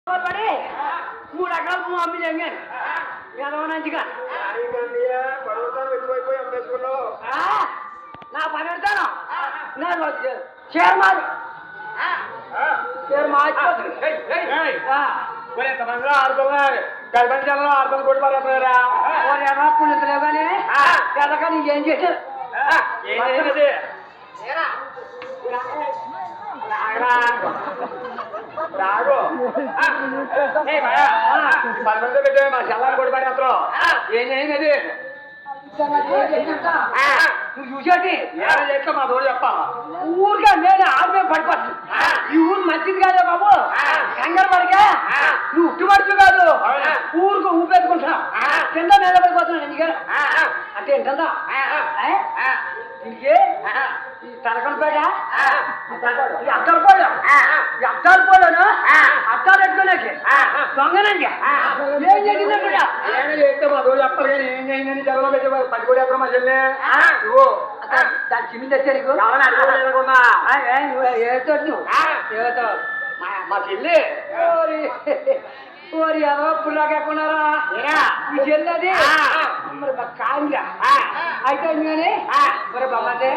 పడి 3 ఎకరాలు భూమి అమ్మి తెంగాను ఎదవనంచిగా నా పని పెడతాను నేను షేర్ మాది గర్భంలో అర్థం కూడా పడతారా పుణ్యతలేవు కానీ ఎదక నీకేం చేశారు రాగు పదమంది పెట్టే మా చల్లారి కూడా పడేస్తాం ఏం చేయండి నువ్వు చూసేటి చెప్తా మా తోడు చెప్పా ఊరిగా నేను ఆమె పడిపోతుంది ఈ ఊరు మంచిది కాదే బాబు కంగారు పడక నువ్వు ఉట్టుబడుతు కాదు ఊరుకు ఊపెట్టుకుంటున్నావు కింద మీద పడిపోతున్నావు ఎందుకని అంటే ఏంటందా ఇంకే ఈ తలకొండపేట ఈ అద్దాలపాడు అద్దాలపాడును అద్దాలు పెట్టుకోలేక దొంగనండి ఏం జరిగిందా కూడా చేస్తే మా తోడు చెప్పాలి కానీ ఏం చేయిందని జగలో పెట్టి పది కూడా ఎప్పుడు మా చెల్లి దాని చిన్ని తెచ్చా నీకు ఏతో నువ్వు ఏతో మా చెల్లి ఓరి అదో పుల్లాకెక్కున్నారా ఈ చెల్లి అది మరి కాదుగా అయితే కానీ మరి బొమ్మతే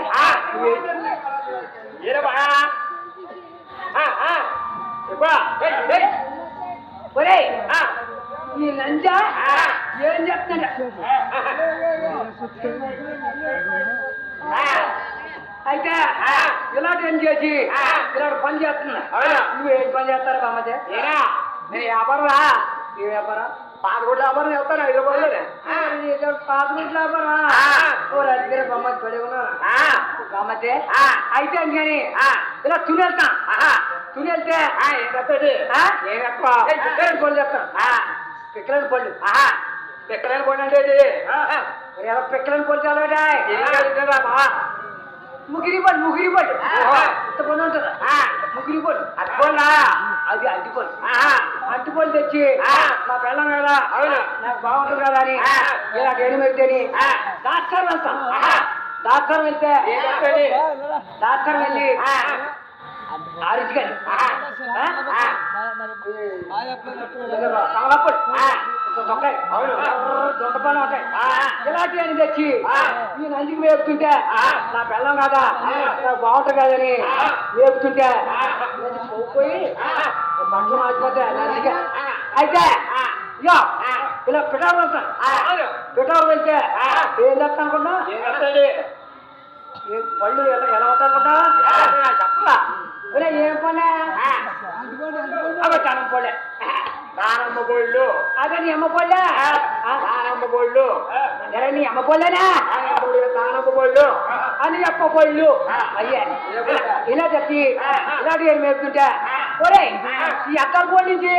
ఒరే ఈ లంచా ఏం చెప్తున్నా అయితే ఇలాంటి ఏం చేసి ఇలాంటి పని చేస్తున్నా నువ్వు ఏం పని చేస్తారా బొమ్మతే నేను వ్యాపారం ఏ వ్యాపారం పాతకోట్ల వ్యాపారం చెప్తాను 5 రూపాయలు పాతగుంట్ల వ్యాపారం ఓ దగ్గర బొమ్మ పడి ఉన్నా బొమ్మతే అయితే కానీ ఇలా తునెళ్తా తునెళ్తే పిక్కలని పళ్ళు చెప్తాను పిక్కలని పళ్ళు ఎక్కడైనా పోయినంటే ఎలా పిక్కలని పళ్ళు చదవడా ముగిరి పళ్ళు ఇంత పని ఉంటుందా ముగిరి పళ్ళు అట్టుకోండా అది అడ్డుపళ్ళు అడ్డుపళ్ళు తెచ్చి మా పిల్లం కదా నాకు బాగుంటుంది కదా అని ఇలా ఏమి పెడితేని డాక్టర్ వెళ్తాం డాక్టర్ వెళ్తే డాక్టర్ వెళ్ళి ఆరిచిగాని దొంగపళ్ళు ఉంటాయి ఇలాంటి అని తెచ్చి ఈ నందికి వేపుతుంటే నా పిల్లం కదా నాకు బాగుంటుంది కదని వేపుతుంటే పోయి బట్టలు మారిపోతే నందిగా అయితే ఇక ఇలా పిటారు వెళ్తాను పిటారు వెళ్తే ఏం చెప్తా అనుకున్నా పళ్ళు ఎలా అవుతాయి అనుకున్నా చెప్పలా ఏం పని అవి తనం పళ్ళే దానమ్మ గోళ్ళు అదే నీ అమ్మ పళ్ళే దానమ్మ గోళ్ళు ఎలా నీ అమ్మ పళ్ళేనా దానమ్మ గోళ్ళు అని అప్ప పళ్ళు అయ్యే ఇలా చెప్పి ఇలాంటి ఏం మేపుతుంటే ఒరే ఈ అక్కల పోటీ నుంచి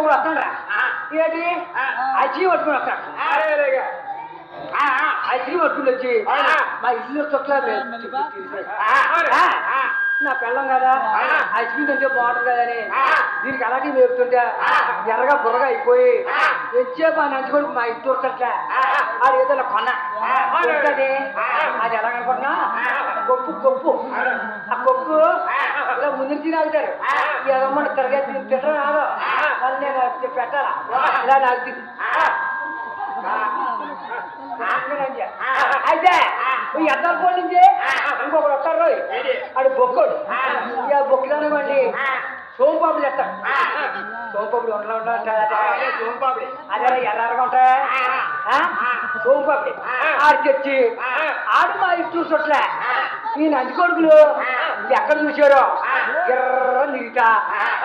వస్తాడరా ఏంటి అచ్చి పట్టుకుని వస్తాడు అచ్చి పట్టుకుని వచ్చి మా ఇల్లు చుట్ల నా పిల్లం కదా ఐస్ క్రీమ్ తింటే బాగుంటుంది కదని దీనికి అలాంటివి మేపుతుంటే ఎర్రగా బుర్రగా అయిపోయి ఎంతసేపు ఆ నంచుకొని మా ఇంటి ఉడతట్లే అది ఏదో కొన్నా ఉంటుంది అది ఎలా కనుకుంటున్నా కొప్పు ఆ కొప్పు ఇలా ముందు తినాగుతారు ఎదమ్మ తిరగా తింటారు రాదు వాళ్ళు నేను పెట్టాలా ఇలా నాకు అయితే ఈ అద్దాల పోటీ నుంచి ఇంకొకరు వస్తారు అది బొక్కడు ఇక బొక్కదనమండి సోంపాపులు చెప్తాడు సోంపాపులు సోంపాపిడి అదే ఎర్రగా ఉంటాయి సోంపాపుడి ఆడు తెచ్చి ఆడు మా ఇటు చుట్లే ఈ నంది కొడుకులు ఎక్కడ చూసారో ఎర్ర నిగిట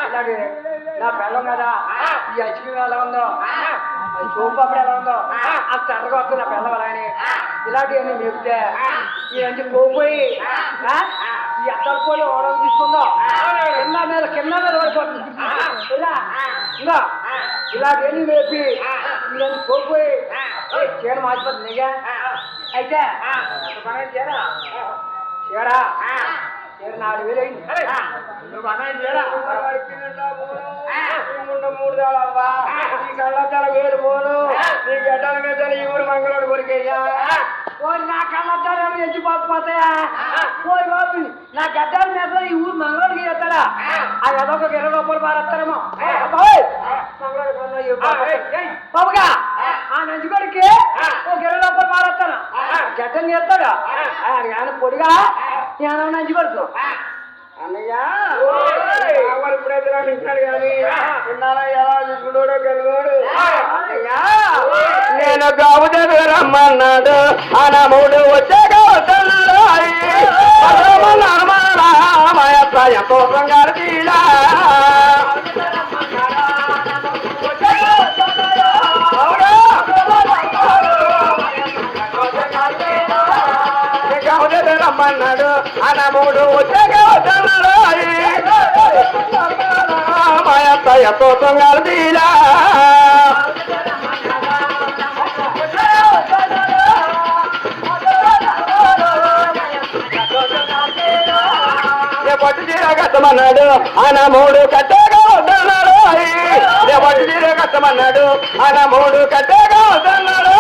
ఇలాగే నా పిల్లం కదా ఈ ఐస్ క్రీమ్ ఎలా ఉందో సోంపాపుడు ఎలా ఉందో అంత ఎర్రగా వస్తుంది నా పిల్లం అలా అని ఇలాంటివన్నీ మేపితే ఈ నంది పోయి ఈ అద్దల పోలి ఓడలు తీసుకుందాం కింద మీద పడిపోతుంది ఇంకా ఇలాంటివన్నీ మేపి ఈ నంది పోయి చీర మార్చిపోతుంది నీగా అయితే చీరా చీరా 4,000 అయింది నువ్వు అన్నది చేయరా 3 దాళవ్వా నీ కళ్ళద్దాల వేరు పోను నీ గడ్డల మీద ఈ ఊరు మంగళోడు కొరికేయ్యా నా కళ్ళద్దాలు ఎచ్చిపోతాయా పోయి బాబు నా గడ్డల మీద ఈ ఊరు మంగళోడికి చేస్తాడా అది అదొక 20 రూపాయలు మారేస్తారేమో బాబుగా ఆ నంచుకోడికి ఒక 20 రూపాయలు మారేస్తాను గడ్డం చేస్తాడు ఆయన పొడిగా నేను నంచుకోడుకు అన్నయ్య ఇప్పుడైతే ఇస్తున్నాడు కానీ విన్నానా ఎలా చూసుకున్నాడో గెలువాడు అన్నయ్య నేను గావు రమ్మన్నాడు అనముడు వచ్చాక వస్తున్నాడు ఎంతో బంగారు తీలా రమ్మన్నాడు అనముడు వచ్చాక వస్తున్నాడు ఎంతో బంగారు తీలా పట్టు చీర కట్టమన్నాడు ఆయన 3 కట్టగా వద్దన్నాడు పట్టు చీర కట్టమన్నాడు ఆయన 3 కట్టగా వద్దన్నాడు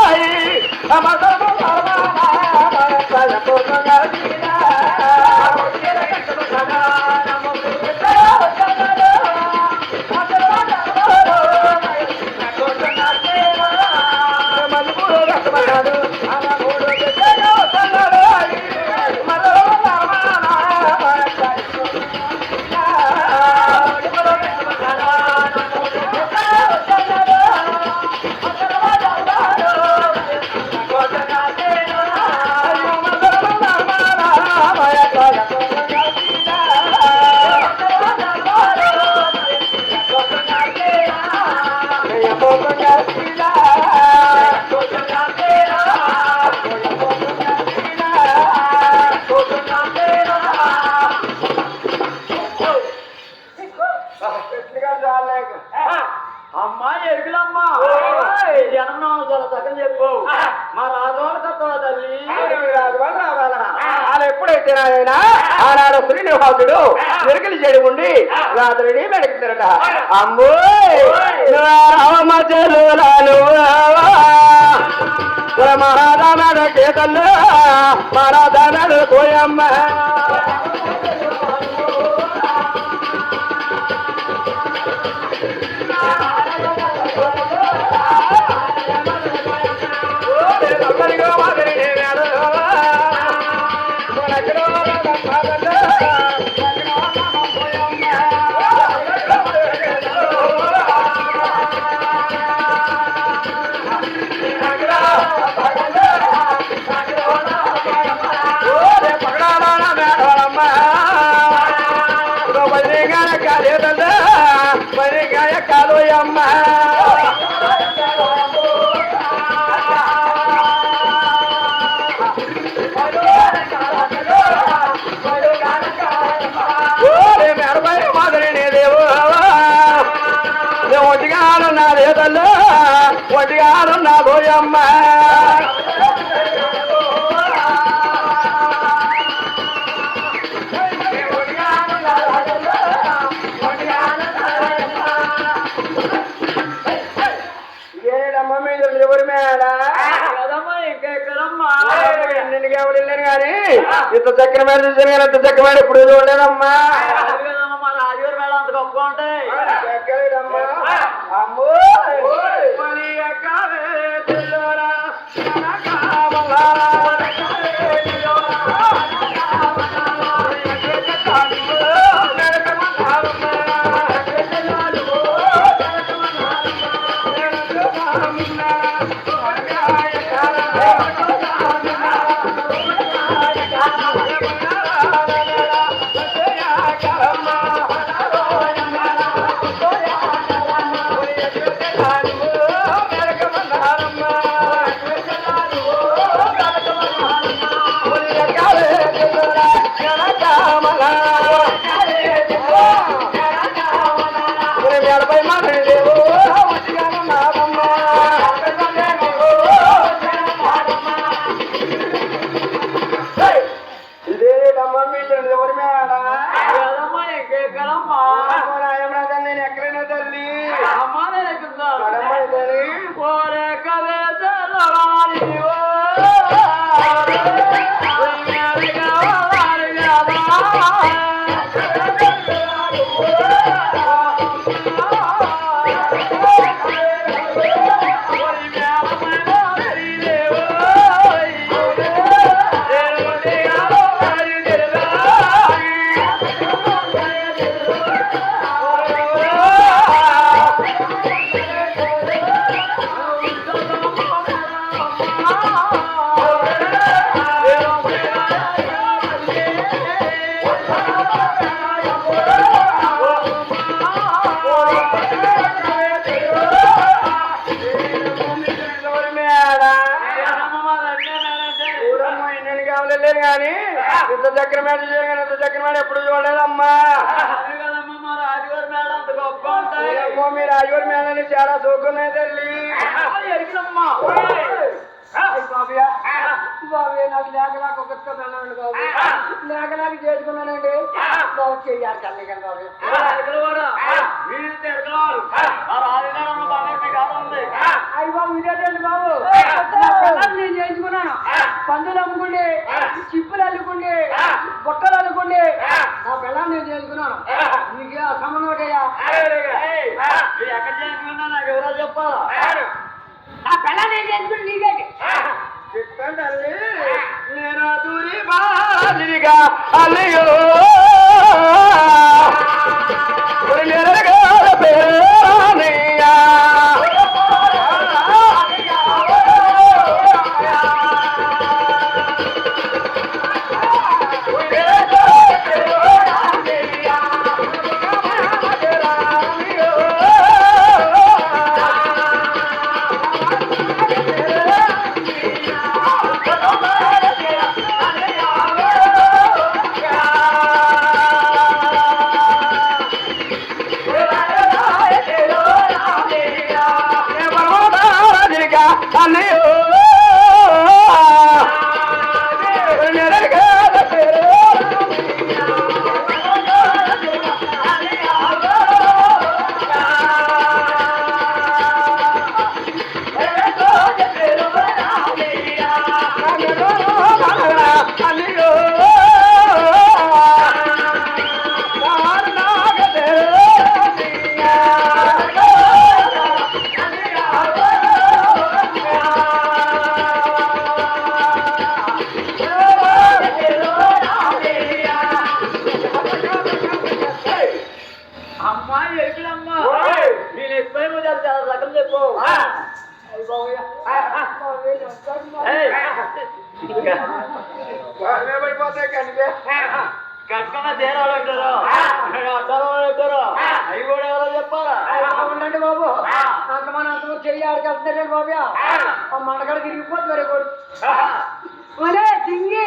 అమ్మా ఎరుగులమ్మా జనం చాలా చక్కని చెప్పు మా రాజవాళ్ళ కత్తవా తల్లి అలా ఎప్పుడైతే ఆయన ఆనాడు శ్రీనివాసుడు ఎరుకలు చెడి ఉండి రాత్రిని వెనక్కిరట అమ్మో రామ చెల్లులాను మహాదానాడు కేతల్లో మహాదానాడు కోయమ్మ ఒటిగాను నా లేదల్లో ఒటిగాను నా పోయమ్మ ఏడమ్మ మీద ఎవరి మేడ ఇంకెక్కడమ్మా నిన్నకి ఎవరు వెళ్ళాను కానీ ఇంత చక్కెర మీద చూసాను కానీ ఇంత చక్కెర మీద ఇప్పుడు చూడలేదమ్మా రాజుగారు మేడం అంత గొప్ప ఉంటాయి అమ్మో నేను ఎక్కడైనా తల్లి అమ్మా నేను ఎక్కుతాను అంత చక్కెర మేడ చేయగానే అంత చక్కెర మేడ ఎప్పుడు చూడలేదమ్మా. ఏమో మీ రాజుగారి మేడని చాలా సోకున్నాయి తల్లి. బాబు నాకు లేకలాగా ఒక వెళ్ళండి బాబు, లేకలాగా చేసుకున్నానండి బాబు చెయ్యాలి తల్లి కానీ బాబు. అయ్యి బాబు ఇదేంటండి బాబు, నా పిల్లలు నేను చేయించుకున్నాను. పందులు అమ్ముకుండి, చిప్పులు అల్లుకుండి, బుట్టలు అల్లుకుండి నా పిల్లలు నేను చేయించుకున్నాను. నీకే అసమనం ఒకటయ్యా. ఎక్కడ చేసుకున్నా నాకు ఎవరో చెప్పాలా? నా పిల్లలు నేను చేయించుకుని నీకేంటి చెప్పండి. నేను దూరి బాలిగా అల్లయో పేరయ్యా అన్నయ్యో అమ్మాయి ఎరుకులమ్మా నేను ఎక్కువ చాలా రకం చెప్పు. పడిపోతాయి కనిపే కట్టుకున్న చీరాలు పెట్టారు, అడ్డాలు పెట్టారు, అవి కూడా ఎవరో చెప్పాలా? ఉండండి బాబు, అంత మన అంత చెయ్యాడికి వెళ్తున్నారండి బాబు. ఆ మండగడ తిరిగిపోతుంది మరి కొడు. ఒరే సింగి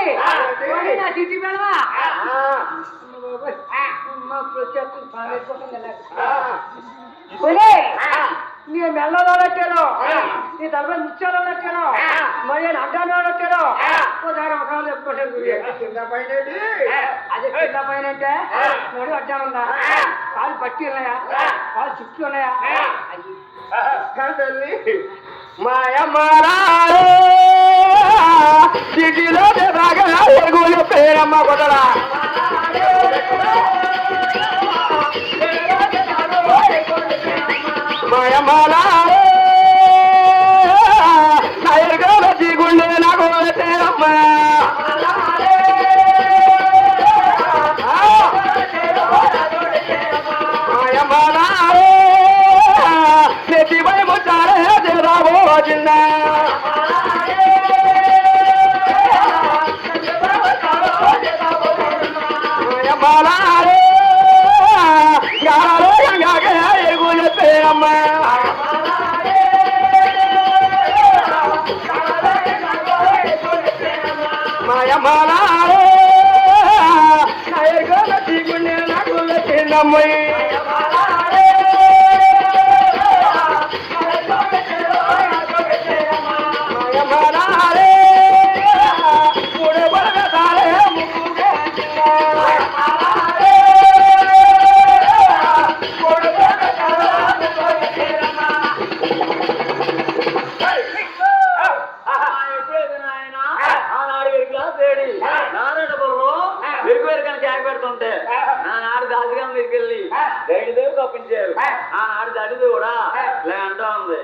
నా చిట్టి పెడవా నీ మెల్లలో పెట్టాను, నీ తలపై ముత్యాలు పెట్టాను, మరి అడ్డాలో పెట్టాను. ఒకసారి ఒక చెప్పుకోండి కింద పైన అదే కింద పైన అంటే నడు అడ్డానుందా, కాలు పట్టి ఉన్నాయా, కాలు చుట్టూ ఉన్నాయా? తల్లి మాయమ్మారా సిటీలో ఎగులు పేరమ్మ కొట్టరా మాయమ్మారా ఎరుగల దిగుండే నాకు పేరమ్మ మాయమ్మారా నెత్తి పై ముచ్చారే రాబో చిన్న ఎగులు పేరమ్మ మాయమ్మారే ఎరుగల దిగుండే నాకు చిన్నమ్మయ్య నాడు దాసిగా మీరు వెళ్ళి రైతు దేవి తప్పించారు. ఆ నాడు దాటిది కూడా ఇలా అంటూ ఉంది.